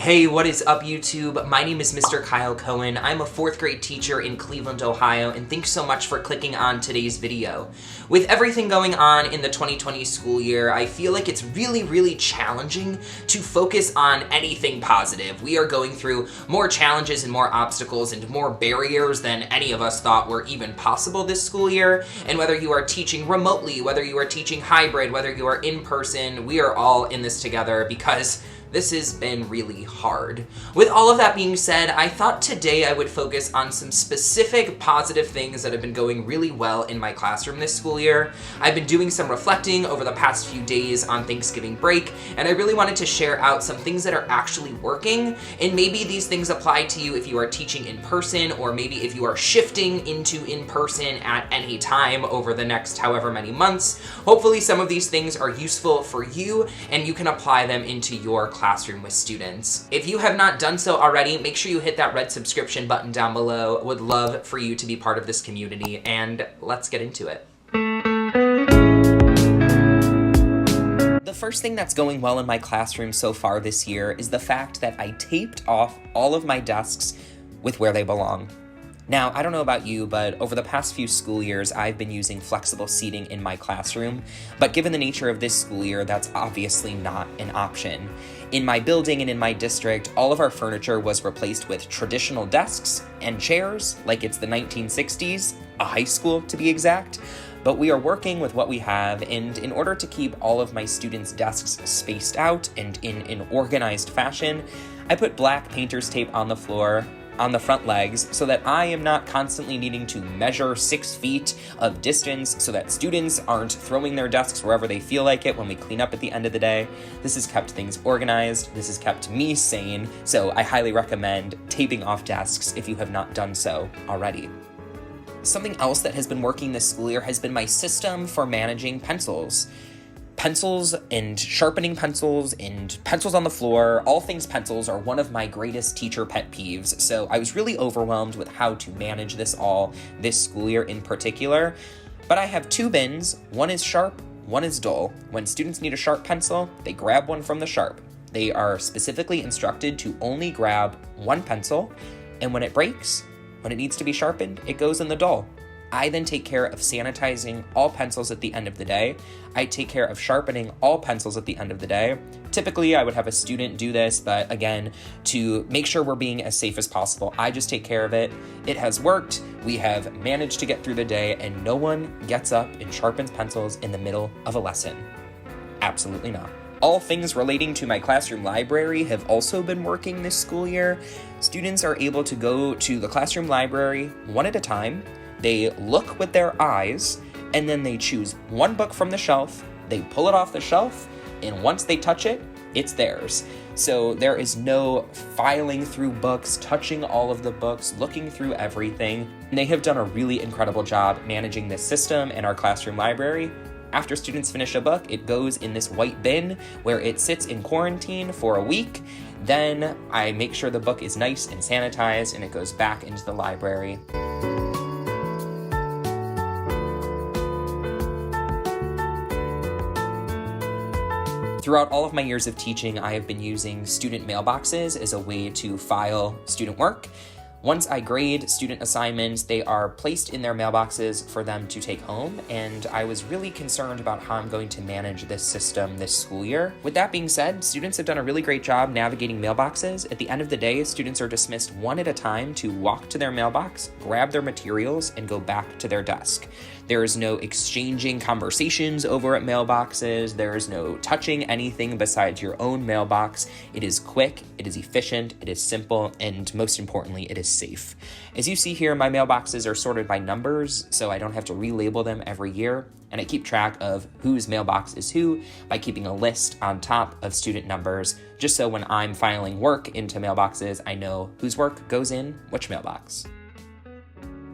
Hey, what is up YouTube? My name is Mr. Kyle Cohen. I'm a 4th grade teacher in Cleveland, Ohio, and thanks so much for clicking on today's video. With everything going on in the 2020 school year, I feel like it's really challenging to focus on anything positive. We are going through more challenges and more obstacles and more barriers than any of us thought were even possible this school year. And whether you are teaching remotely, whether you are teaching hybrid, whether you are in person, we are all in this together because this has been really hard. With all of that being said, I thought today I would focus on some specific positive things that have been going really well in my classroom this school year. I've been doing some reflecting over the past few days on Thanksgiving break, and I really wanted to share out some things that are actually working, and maybe these things apply to you if you are teaching in person, or maybe if you are shifting into in-person at any time over the next however many months. Hopefully some of these things are useful for you, and you can apply them into your classroom with students. If you have not done so already, make sure you hit that red subscription button down below. Would love for you to be part of this community, and let's get into it. The first thing that's going well in my classroom so far this year is the fact that I taped off all of my desks with where they belong. Now, I don't know about you, but over the past few school years, I've been using flexible seating in my classroom, but given the nature of this school year, that's obviously not an option. In my building and in my district, all of our furniture was replaced with traditional desks and chairs, like it's the 1960s, a high school to be exact. But we are working with what we have, and in order to keep all of my students' desks spaced out and in an organized fashion, I put black painter's tape on the floor, on the front legs, so that I am not constantly needing to measure 6 feet of distance so that students aren't throwing their desks wherever they feel like it when we clean up at the end of the day. This has kept things organized, this has kept me sane, so I highly recommend taping off desks if you have not done so already. Something else that has been working this school year has been my system for managing pencils. Pencils and sharpening pencils and pencils on the floor, all things pencils are one of my greatest teacher pet peeves, so I was really overwhelmed with how to manage this all this school year in particular. But I have 2 bins, one is sharp, one is dull. When students need a sharp pencil, they grab one from the sharp. They are specifically instructed to only grab one pencil, and when it breaks, when it needs to be sharpened, it goes in the dull. I then take care of sanitizing all pencils at the end of the day. I take care of sharpening all pencils at the end of the day. Typically, I would have a student do this, but again, to make sure we're being as safe as possible, I just take care of it. It has worked. We have managed to get through the day, and no one gets up and sharpens pencils in the middle of a lesson. Absolutely not. All things relating to my classroom library have also been working this school year. Students are able to go to the classroom library one at a time. They look with their eyes, and then they choose one book from the shelf, they pull it off the shelf, and once they touch it, it's theirs. So there is no filing through books, touching all of the books, looking through everything. And they have done a really incredible job managing this system in our classroom library. After students finish a book, it goes in this white bin where it sits in quarantine for a week. Then I make sure the book is nice and sanitized, and it goes back into the library. Throughout all of my years of teaching, I have been using student mailboxes as a way to file student work. Once I grade student assignments, they are placed in their mailboxes for them to take home, and I was really concerned about how I'm going to manage this system this school year. With that being said, students have done a really great job navigating mailboxes. At the end of the day, students are dismissed one at a time to walk to their mailbox, grab their materials, and go back to their desk. There is no exchanging conversations over at mailboxes. There is no touching anything besides your own mailbox. It is quick, it is efficient, it is simple, and most importantly, it is safe. As you see here, my mailboxes are sorted by numbers, so I don't have to relabel them every year, and I keep track of whose mailbox is who by keeping a list on top of student numbers, just so when I'm filing work into mailboxes, I know whose work goes in which mailbox.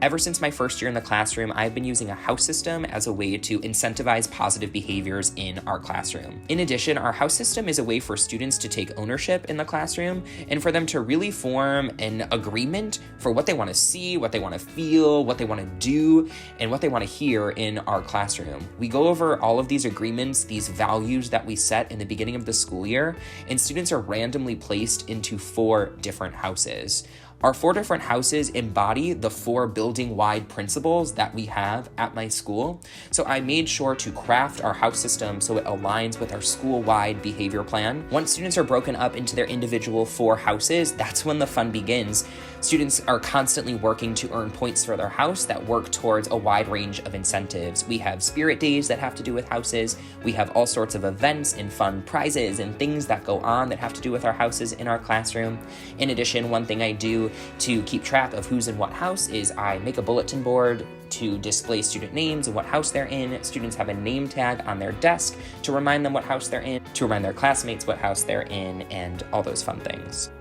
Ever since my first year in the classroom, I've been using a house system as a way to incentivize positive behaviors in our classroom. In addition, our house system is a way for students to take ownership in the classroom and for them to really form an agreement for what they want to see, what they want to feel, what they want to do, and what they want to hear in our classroom. We go over all of these agreements, these values that we set in the beginning of the school year, and students are randomly placed into 4 different houses. Our 4 different houses embody the 4 building-wide principles that we have at my school. So I made sure to craft our house system so it aligns with our school-wide behavior plan. Once students are broken up into their individual 4 houses, that's when the fun begins. Students are constantly working to earn points for their house that work towards a wide range of incentives. We have spirit days that have to do with houses. We have all sorts of events and fun prizes and things that go on that have to do with our houses in our classroom. In addition, one thing I do to keep track of who's in what house is I make a bulletin board to display student names and what house they're in. Students have a name tag on their desk to remind them what house they're in, to remind their classmates what house they're in, and all those fun things.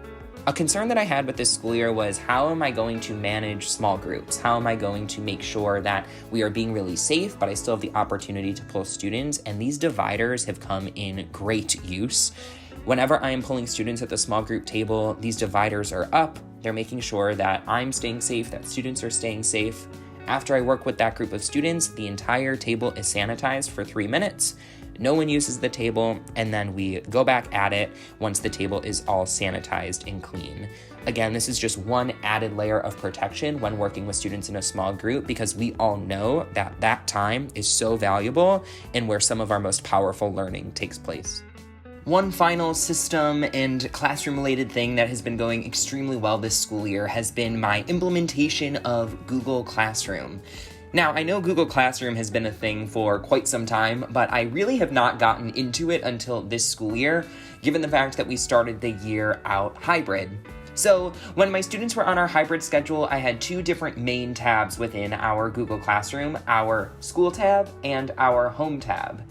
A concern that I had with this school year was, how am I going to manage small groups? How am I going to make sure that we are being really safe, but I still have the opportunity to pull students? And these dividers have come in great use. Whenever I am pulling students at the small group table, these dividers are up. They're making sure that I'm staying safe, that students are staying safe. After I work with that group of students, the entire table is sanitized for 3 minutes. No one uses the table, and then we go back at it once the table is all sanitized and clean. Again, this is just one added layer of protection when working with students in a small group, because we all know that that time is so valuable and where some of our most powerful learning takes place. One final system and classroom-related thing that has been going extremely well this school year has been my implementation of Google Classroom. Now, I know Google Classroom has been a thing for quite some time, but I really have not gotten into it until this school year, given the fact that we started the year out hybrid. So when my students were on our hybrid schedule, I had 2 different main tabs within our Google Classroom, our School tab and our Home tab.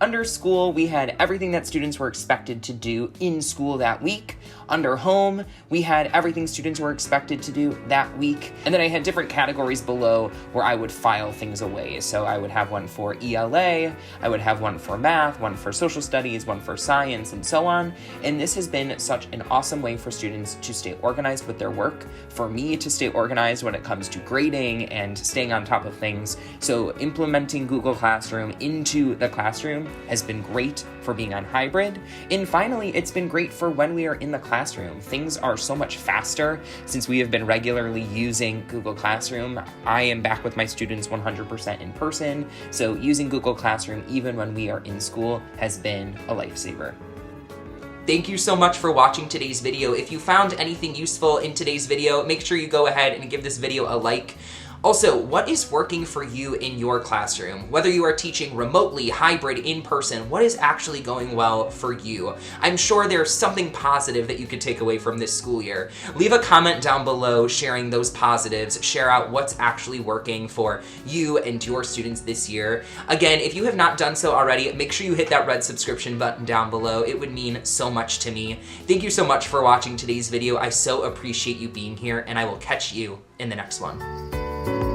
Under School, we had everything that students were expected to do in school that week. Under Home, we had everything students were expected to do that week. And then I had different categories below where I would file things away. So I would have one for ELA, I would have one for math, one for social studies, one for science, and so on. And this has been such an awesome way for students to stay organized with their work, for me to stay organized when it comes to grading and staying on top of things. So implementing Google Classroom into the classroom has been great for being on hybrid. And finally, it's been great for when we are in the classroom. Things are so much faster since we have been regularly using Google Classroom. I am back with my students 100% in person, so using Google Classroom even when we are in school has been a lifesaver. Thank you so much for watching today's video. If you found anything useful in today's video, make sure you go ahead and give this video a like. Also, what is working for you in your classroom? Whether you are teaching remotely, hybrid, in person, what is actually going well for you? I'm sure there's something positive that you could take away from this school year. Leave a comment down below sharing those positives, share out what's actually working for you and your students this year. Again, if you have not done so already, make sure you hit that red subscription button down below. It would mean so much to me. Thank you so much for watching today's video. I so appreciate you being here, and I will catch you in the next one.